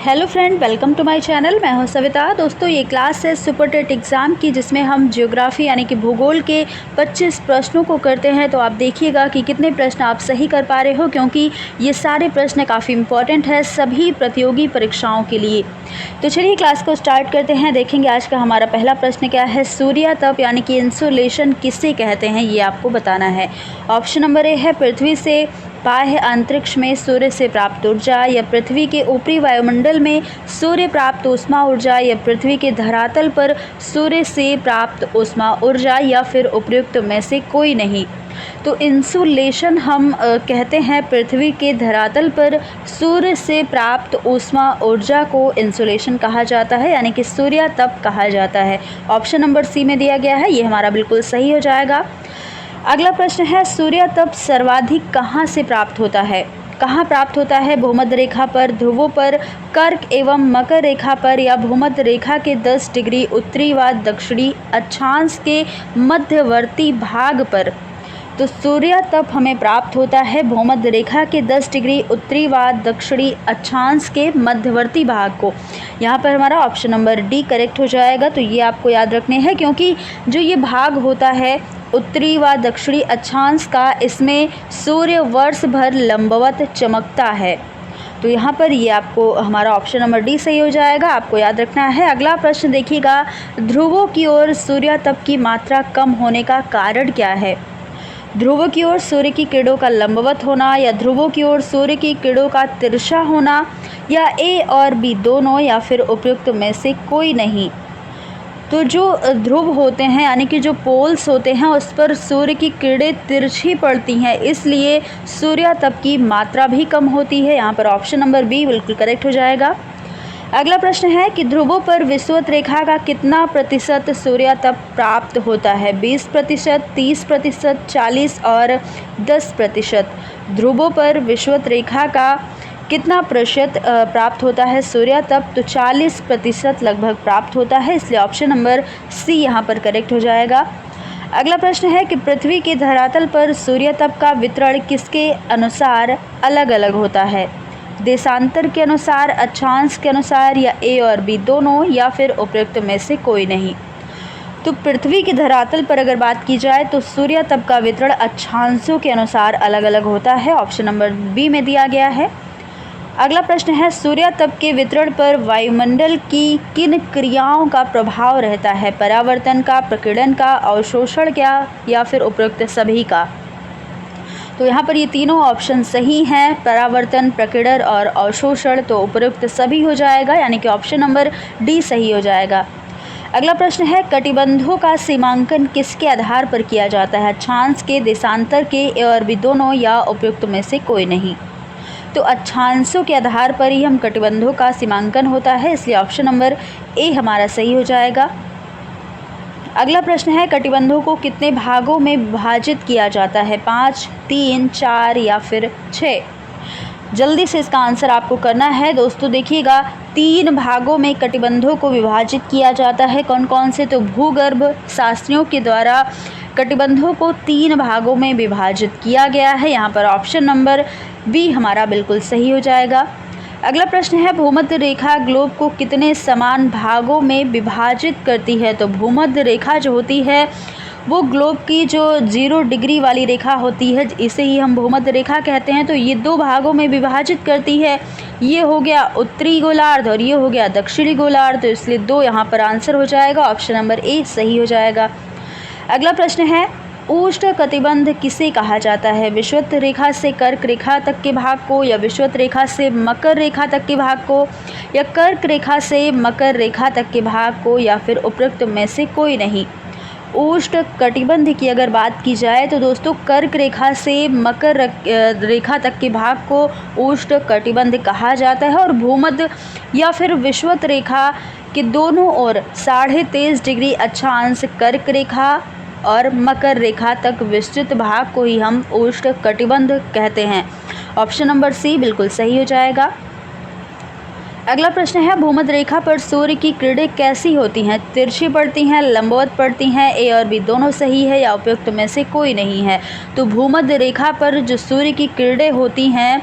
Hello friend, welcome to my channel. मैं हूं सविता। दोस्तों, ये क्लास है सुपर टेट एग्ज़ाम की, जिसमें हम ज्योग्राफी यानी कि भूगोल के 25 प्रश्नों को करते हैं। तो आप देखिएगा कि कितने प्रश्न आप सही कर पा रहे हो, क्योंकि ये सारे प्रश्न काफ़ी इंपॉर्टेंट है सभी प्रतियोगी परीक्षाओं के लिए। तो चलिए क्लास को स्टार्ट करते हैं। देखेंगे आज का हमारा पहला प्रश्न क्या है। सूर्यातप यानी कि इंसोलेशन किसे कहते हैं, ये आपको बताना है। ऑप्शन नंबर ए है पृथ्वी से बाह्य अंतरिक्ष में सूर्य से प्राप्त ऊर्जा, या पृथ्वी के ऊपरी वायुमंडल में सूर्य प्राप्त ऊष्मा ऊर्जा, या पृथ्वी के धरातल पर सूर्य से प्राप्त ऊष्मा ऊर्जा, या फिर उपयुक्त में से कोई नहीं। तो इंसुलेशन हम कहते हैं पृथ्वी के धरातल पर सूर्य से प्राप्त ऊष्मा ऊर्जा को इंसुलेशन कहा जाता है, यानी कि सूर्यातप कहा जाता है। ऑप्शन नंबर सी में दिया गया है, ये हमारा बिल्कुल सही हो जाएगा। अगला प्रश्न है, सूर्यातप सर्वाधिक कहाँ से प्राप्त होता है। कहाँ प्राप्त होता है? भूमध्य रेखा पर, ध्रुवों पर, कर्क एवं मकर रेखा पर, या भूमध्य रेखा के 10 डिग्री उत्तरी व दक्षिणी अक्षांश के मध्यवर्ती भाग पर। तो सूर्यातप हमें प्राप्त होता है भूमध्य रेखा के 10 डिग्री उत्तरी व दक्षिणी अक्षांश के मध्यवर्ती भाग को। यहाँ पर हमारा ऑप्शन नंबर डी करेक्ट हो जाएगा। तो ये आपको याद रखने हैं, क्योंकि जो ये भाग होता है उत्तरी व दक्षिणी अक्षांश का, इसमें सूर्य वर्ष भर लंबवत चमकता है। तो यहाँ पर ये आपको हमारा ऑप्शन नंबर डी सही हो जाएगा, आपको याद रखना है। अगला प्रश्न देखिएगा, ध्रुवों की ओर सूर्यातप की मात्रा कम होने का कारण क्या है। ध्रुवों की ओर सूर्य की किरणों का लंबवत होना, या ध्रुवों की ओर सूर्य की किरणों का तिरछा होना, या ए और बी दोनों, या फिर उपयुक्त में से कोई नहीं। तो जो ध्रुव होते हैं यानी कि जो पोल्स होते हैं, उस पर सूर्य की किरणें तिरछी पड़ती हैं, इसलिए सूर्यातप की मात्रा भी कम होती है। यहाँ पर ऑप्शन नंबर बी बिल्कुल करेक्ट हो जाएगा। अगला प्रश्न है कि ध्रुवों पर विषुवत रेखा का कितना प्रतिशत सूर्यातप प्राप्त होता है। 20%, 30%, 40 और 10%। ध्रुवों पर विषुवत रेखा का कितना प्रतिशत प्राप्त होता है सूर्यातप? तो 40% लगभग प्राप्त होता है, इसलिए ऑप्शन नंबर सी यहाँ पर करेक्ट हो जाएगा। अगला प्रश्न है कि पृथ्वी के धरातल पर सूर्यातप का वितरण किसके अनुसार अलग अलग होता है। देशांतर के अनुसार, अक्षांश के अनुसार, या ए और बी दोनों, या फिर उपयुक्त में से कोई नहीं। तो पृथ्वी के धरातल पर अगर बात की जाए तो सूर्यातप का वितरण अक्षांशों के अनुसार अलग अलग होता है। ऑप्शन नंबर बी में दिया गया है। अगला प्रश्न है, सूर्यातप के वितरण पर वायुमंडल की किन क्रियाओं का प्रभाव रहता है। परावर्तन का, प्रकीर्णन का, अवशोषण का, या फिर उपयुक्त सभी का। तो यहाँ पर ये तीनों ऑप्शन सही हैं, परावर्तन, प्रकीर्णन और अवशोषण। तो उपयुक्त सभी हो जाएगा, यानी कि ऑप्शन नंबर डी सही हो जाएगा। अगला प्रश्न है, कटिबंधों का सीमांकन किसके आधार पर किया जाता है। अक्षांश के, देशांतर के, ए और बी दोनों, या उपयुक्त में से कोई नहीं। तो अक्षांशों के आधार पर ही हम कटिबंधों का सीमांकन होता है, इसलिए ऑप्शन नंबर ए हमारा सही हो जाएगा। अगला प्रश्न है, कटिबंधों को कितने भागों में विभाजित किया जाता है। 5, 3, 4 या फिर 6। जल्दी से इसका आंसर आपको करना है। दोस्तों देखिएगा, 3 भागों में कटिबंधों को विभाजित किया जाता है। कौन कौन से? तो भूगर्भ शास्त्रियों के द्वारा कटिबंधों को 3 भागों में विभाजित किया गया है। यहाँ पर ऑप्शन नंबर बी हमारा बिल्कुल सही हो जाएगा। अगला प्रश्न है, भूमध्य रेखा ग्लोब को कितने समान भागों में विभाजित करती है। तो भूमध्य रेखा जो होती है वो ग्लोब की जो 0 डिग्री वाली रेखा होती है, इसे ही हम भूमध्य रेखा कहते हैं। तो ये 2 भागों में विभाजित करती है। ये हो गया उत्तरी गोलार्ध और ये हो गया दक्षिणी गोलार्ध। तो इसलिए 2 यहाँ पर आंसर हो जाएगा, ऑप्शन नंबर ए सही हो जाएगा। अगला प्रश्न है, उष्ण कटिबंध किसे कहा जाता है। विषुवत रेखा से कर्क रेखा तक के भाग को, या विषुवत रेखा से मकर रेखा तक के भाग को, या कर्क रेखा से मकर रेखा तक के भाग को, या फिर उपयुक्त में से कोई नहीं। उष्ण कटिबंध की अगर बात की जाए तो दोस्तों, कर्क रेखा से मकर रेखा तक के भाग को उष्ण कटिबंध कहा जाता है, और भूमध्य या फिर विषुवत रेखा के दोनों ओर 23.5 डिग्री अक्षांश कर्क रेखा और मकर रेखा तक विस्तृत भाग को ही हम उष्ण कटिबंध कहते हैं। ऑप्शन नंबर सी बिल्कुल सही हो जाएगा। अगला प्रश्न है, भूमध्य रेखा पर सूर्य की किरणें कैसी होती हैं। तिरछी पड़ती हैं, लंबवत पड़ती हैं, ए और बी दोनों सही है, या उपयुक्त में से कोई नहीं है। तो भूमध्य रेखा पर जो सूर्य की किरणें होती हैं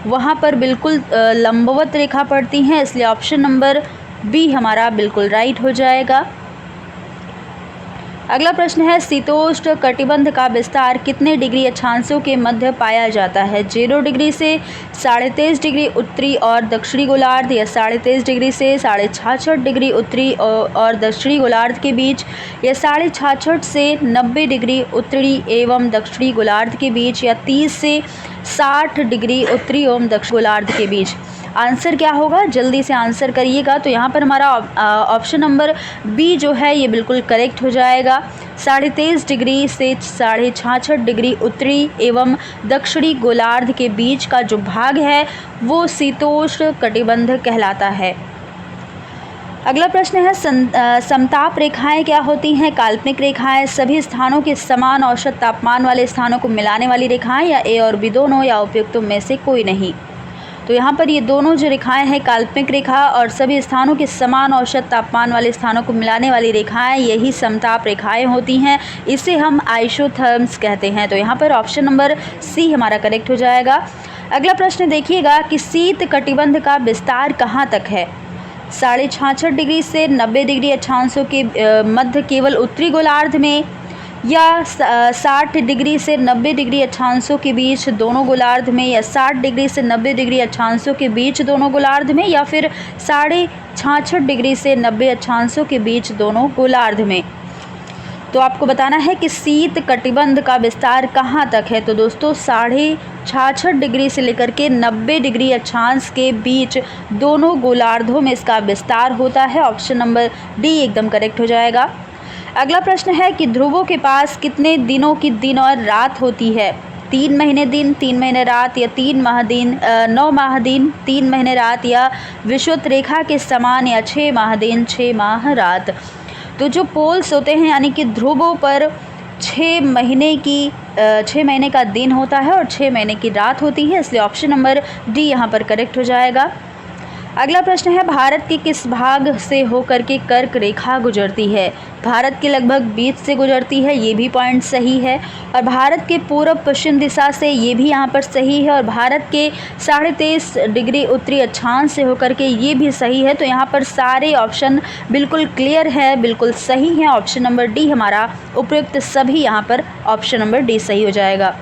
वहाँ पर बिल्कुल लंबवत रेखा पड़ती हैं, इसलिए ऑप्शन नंबर बी हमारा बिल्कुल राइट हो जाएगा। अगला प्रश्न है, शीतोष्ण कटिबंध का विस्तार कितने डिग्री अक्षांशों के मध्य पाया जाता है? 0 डिग्री से 23.5 डिग्री उत्तरी और दक्षिणी गोलार्ध, या 23.5 डिग्री से 66.5 डिग्री उत्तरी और दक्षिणी गोलार्ध के बीच, या 66.5 से 90 डिग्री उत्तरी एवं दक्षिणी गोलार्ध के बीच, या 30 से 60 डिग्री उत्तरी एवं दक्षिणी गोलार्ध के बीच। आंसर क्या होगा, जल्दी से आंसर करिएगा। तो यहाँ पर हमारा ऑप्शन नंबर बी जो है ये बिल्कुल करेक्ट हो जाएगा। 23.5 डिग्री से 66.5 डिग्री उत्तरी एवं दक्षिणी गोलार्ध के बीच का जो भाग है वो शीतोष्ण कटिबंध कहलाता है। अगला प्रश्न है, समताप रेखाएं क्या होती हैं? काल्पनिक रेखाएं, सभी स्थानों के समान औसत तापमान वाले स्थानों को मिलाने वाली रेखाएं, या ए और बी दोनों, या उपयुक्तों में से कोई नहीं। तो यहाँ पर ये दोनों जो रेखाएं हैं, काल्पनिक रेखा और सभी स्थानों के समान औसत तापमान वाले स्थानों को मिलाने वाली रेखाएं, यही समताप रेखाएं होती हैं। इसे हम आइसोथर्म्स कहते हैं। तो यहाँ पर ऑप्शन नंबर सी हमारा करेक्ट हो जाएगा। अगला प्रश्न देखिएगा कि शीत कटिबंध का विस्तार कहाँ तक है? 66.5 डिग्री से 90 डिग्री अक्षांशों के मध्य केवल उत्तरी गोलार्ध में, या 60 डिग्री से 90 डिग्री अक्षांशों के बीच दोनों गोलार्ध में, या 60 डिग्री से 90 डिग्री अक्षांशों के बीच दोनों गोलार्ध में, या फिर 66.5 डिग्री से 90 अक्षांशों के बीच दोनों गोलार्ध में। तो आपको बताना है कि शीत कटिबंध का विस्तार कहाँ तक है। तो दोस्तों 66.5 डिग्री से लेकर के 90 डिग्री अक्षांश के बीच दोनों गोलार्धों में इसका विस्तार होता है। ऑप्शन नंबर डी एकदम करेक्ट हो जाएगा। अगला प्रश्न है कि ध्रुवों के पास कितने दिनों की दिन और रात होती है? 3 महीने दिन, 3 महीने रात, या 3 माह दिन, 9 माह दिन, 3 महीने रात, या विषुवत रेखा के समान, या 6 माह दिन, 6 माह रात। तो जो पोल्स होते हैं यानी कि ध्रुवों पर 6 महीने का दिन होता है और 6 महीने की रात होती है, इसलिए ऑप्शन नंबर डी यहाँ पर करेक्ट हो जाएगा। अगला प्रश्न है, भारत के किस भाग से होकर के कर्क रेखा गुजरती है? भारत के लगभग बीच से गुजरती है, ये भी पॉइंट सही है। और भारत के पूर्व पश्चिम दिशा से, ये भी यहाँ पर सही है। और भारत के 23.5 डिग्री उत्तरी अक्षांश से होकर के, ये भी सही है। तो यहाँ पर सारे ऑप्शन बिल्कुल क्लियर है, बिल्कुल सही है। ऑप्शन नंबर डी हमारा उपयुक्त सभी यहाँ पर ऑप्शन नंबर डी सही हो जाएगा।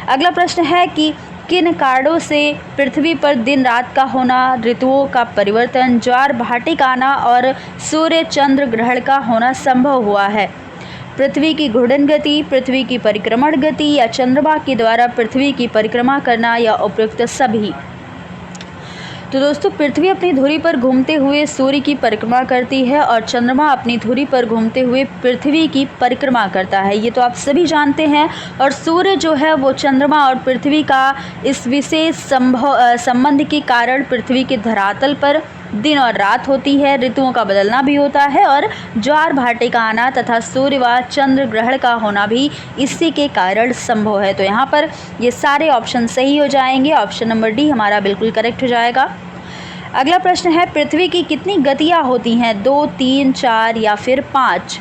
अगला प्रश्न है कि किन कारणों से पृथ्वी पर दिन रात का होना, ऋतुओं का परिवर्तन, ज्वार भाटे का आना और सूर्य चंद्र ग्रहण का होना संभव हुआ है? पृथ्वी की घूर्णन गति, पृथ्वी की परिक्रमण गति, या चंद्रमा के द्वारा पृथ्वी की परिक्रमा करना, या उपयुक्त सभी। तो दोस्तों पृथ्वी अपनी धुरी पर घूमते हुए सूर्य की परिक्रमा करती है और चंद्रमा अपनी धुरी पर घूमते हुए पृथ्वी की परिक्रमा करता है, ये तो आप सभी जानते हैं। और सूर्य जो है वो चंद्रमा और पृथ्वी का इस विशेष संबंध के कारण पृथ्वी के धरातल पर दिन और रात होती है, ऋतुओं का बदलना भी होता है और ज्वार भाटे का आना तथा सूर्य व चंद्र ग्रहण का होना भी इसी के कारण संभव है। तो यहाँ पर ये सारे ऑप्शन सही हो जाएंगे। ऑप्शन नंबर डी हमारा बिल्कुल करेक्ट हो जाएगा। अगला प्रश्न है, पृथ्वी की कितनी गतियाँ होती हैं? 2, 3, 4 या फिर 5?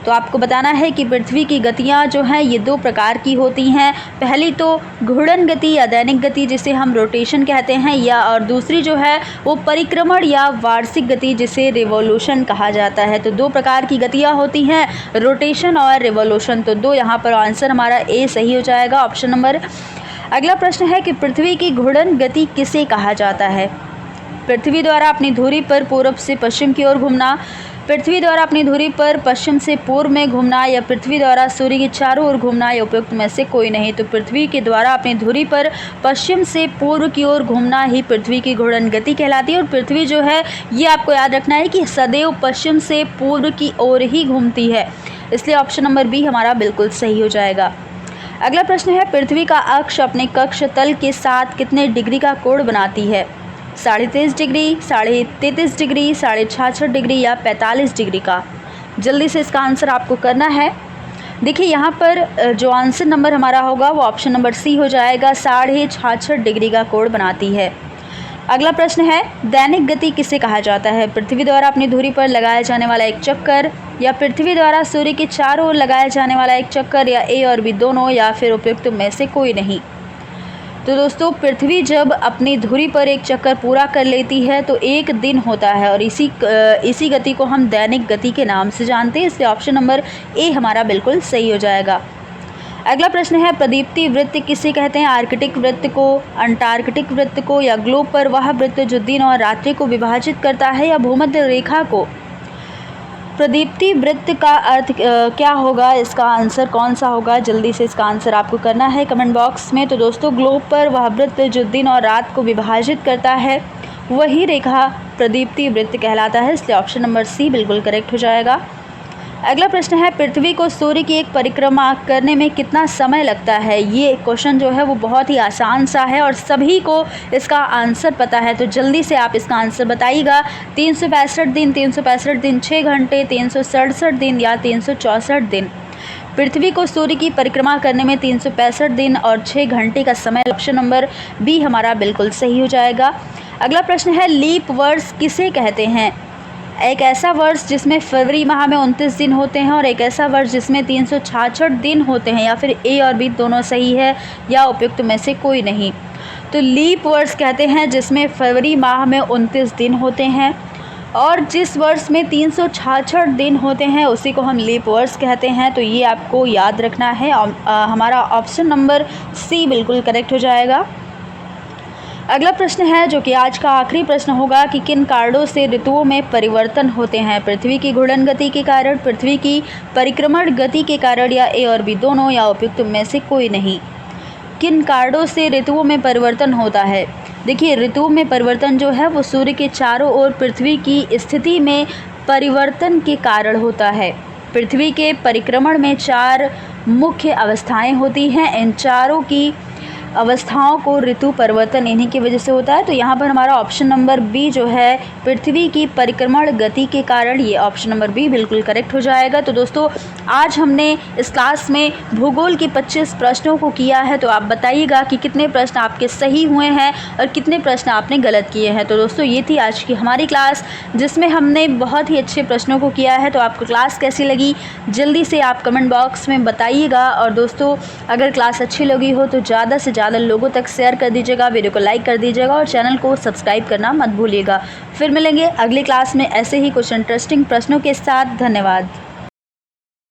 तो आपको बताना है कि पृथ्वी की गतियाँ जो हैं ये 2 प्रकार की होती हैं। पहली तो घूर्णन गति या दैनिक गति जिसे हम रोटेशन कहते हैं, या और दूसरी जो है वो परिक्रमण या वार्षिक गति जिसे रिवॉल्यूशन कहा जाता है। तो 2 प्रकार की गतियाँ होती हैं, रोटेशन और रिवॉल्यूशन। तो 2 यहाँ पर आंसर हमारा ए सही हो जाएगा, ऑप्शन नंबर। अगला प्रश्न है कि पृथ्वी की घूर्णन गति किसे कहा जाता है? पृथ्वी द्वारा अपनी धुरी पर पूर्व से पश्चिम की ओर घूमना, पृथ्वी द्वारा अपनी धुरी पर पश्चिम से पूर्व में घूमना, या पृथ्वी द्वारा सूर्य के चारों ओर घूमना, या उपयुक्त में से कोई नहीं। तो पृथ्वी के द्वारा अपनी धुरी पर पश्चिम से पूर्व की ओर घूमना ही पृथ्वी की घूर्णन गति कहलाती है। और पृथ्वी जो है ये आपको याद रखना है कि सदैव पश्चिम से पूर्व की ओर ही घूमती है, इसलिए ऑप्शन नंबर बी हमारा बिल्कुल सही हो जाएगा। अगला प्रश्न है, पृथ्वी का अक्ष अपने कक्ष तल के साथ कितने डिग्री का कोण बनाती है? 23.5 डिग्री, 33.5 डिग्री, 66.5 डिग्री या 45 डिग्री का? जल्दी से इसका आंसर आपको करना है। देखिए यहाँ पर जो आंसर नंबर हमारा होगा वो ऑप्शन नंबर सी हो जाएगा, 66.5 डिग्री का कोण बनाती है। अगला प्रश्न है, दैनिक गति किसे कहा जाता है? पृथ्वी द्वारा अपनी धुरी पर लगाया जाने वाला एक चक्कर, या पृथ्वी द्वारा सूर्य के चारों ओर लगाया जाने वाला एक चक्कर, या ए और बी दोनों, या फिर उपयुक्त में से कोई नहीं। तो दोस्तों पृथ्वी जब अपनी धुरी पर एक चक्कर पूरा कर लेती है तो एक दिन होता है और इसी गति को हम दैनिक गति के नाम से जानते हैं, इसलिए ऑप्शन नंबर ए हमारा बिल्कुल सही हो जाएगा। अगला प्रश्न है, प्रदीप्ति वृत्त किसे कहते हैं? आर्कटिक वृत्त को, अंटार्कटिक वृत्त को, या ग्लोब पर वह वृत्त जो दिन और रात्रि को विभाजित करता है, या भूमध्य रेखा को? प्रदीप्ति वृत्त का अर्थ क्या होगा? इसका आंसर कौन सा होगा? जल्दी से इसका आंसर आपको करना है कमेंट बॉक्स में। तो दोस्तों ग्लोब पर वह वृत्त जो दिन और रात को विभाजित करता है वही रेखा प्रदीप्ति वृत्त कहलाता है, इसलिए ऑप्शन नंबर सी बिल्कुल करेक्ट हो जाएगा। अगला प्रश्न है, पृथ्वी को सूर्य की एक परिक्रमा करने में कितना समय लगता है? ये क्वेश्चन जो है वो बहुत ही आसान सा है और सभी को इसका आंसर पता है, तो जल्दी से आप इसका आंसर बताइएगा। 365 दिन, 365 दिन, 6 घंटे, 367 दिन या 364 दिन? पृथ्वी को सूर्य की परिक्रमा करने में 365 दिन और 6 घंटे का समय, ऑप्शन नंबर बी हमारा बिल्कुल सही हो जाएगा। अगला प्रश्न है, लीप वर्ष किसे कहते हैं? एक ऐसा वर्ष जिसमें फरवरी माह में 29 दिन होते हैं और एक ऐसा वर्ष जिसमें 366 दिन होते हैं, या फिर ए और बी दोनों सही है या उपयुक्त में से कोई नहीं? तो लीप वर्ष कहते हैं जिसमें फरवरी माह में 29 दिन होते हैं और जिस वर्ष में 366 दिन होते हैं उसी को हम लीप वर्ष कहते हैं, तो ये आपको याद रखना है। हमारा ऑप्शन नंबर सी बिल्कुल करेक्ट हो जाएगा। अगला प्रश्न है जो कि आज का आखिरी प्रश्न होगा कि किन कारणों से ऋतुओं में परिवर्तन होते हैं? पृथ्वी की घूर्णन गति के कारण, पृथ्वी की परिक्रमण गति के कारण, या ए और बी दोनों, या उपयुक्त में से कोई नहीं? किन कारणों से ऋतुओं में परिवर्तन होता है? देखिए ऋतुओं में परिवर्तन जो है वो सूर्य के चारों ओर पृथ्वी की स्थिति में परिवर्तन के कारण होता है। पृथ्वी के परिक्रमण में 4 मुख्य अवस्थाएं होती हैं, इन चारों की अवस्थाओं को ऋतु परिवर्तन इन्हीं की वजह से होता है। तो यहाँ पर हमारा ऑप्शन नंबर बी जो है पृथ्वी की परिक्रमण गति के कारण, ये ऑप्शन नंबर बी बिल्कुल करेक्ट हो जाएगा। तो दोस्तों आज हमने इस क्लास में भूगोल के 25 प्रश्नों को किया है, तो आप बताइएगा कि कितने प्रश्न आपके सही हुए हैं और कितने प्रश्न आपने गलत किए हैं। तो दोस्तों ये थी आज की हमारी क्लास जिसमें हमने बहुत ही अच्छे प्रश्नों को किया है। तो आपको क्लास कैसी लगी जल्दी से आप कमेंट बॉक्स में बताइएगा, और दोस्तों अगर क्लास अच्छी लगी हो तो ज़्यादा से ज़्यादा लोगों तक शेयर कर दीजिएगा, वीडियो को लाइक कर दीजिएगा और चैनल को सब्सक्राइब करना मत भूलिएगा। फिर मिलेंगे अगली क्लास में ऐसे ही कुछ इंटरेस्टिंग प्रश्नों के साथ। धन्यवाद।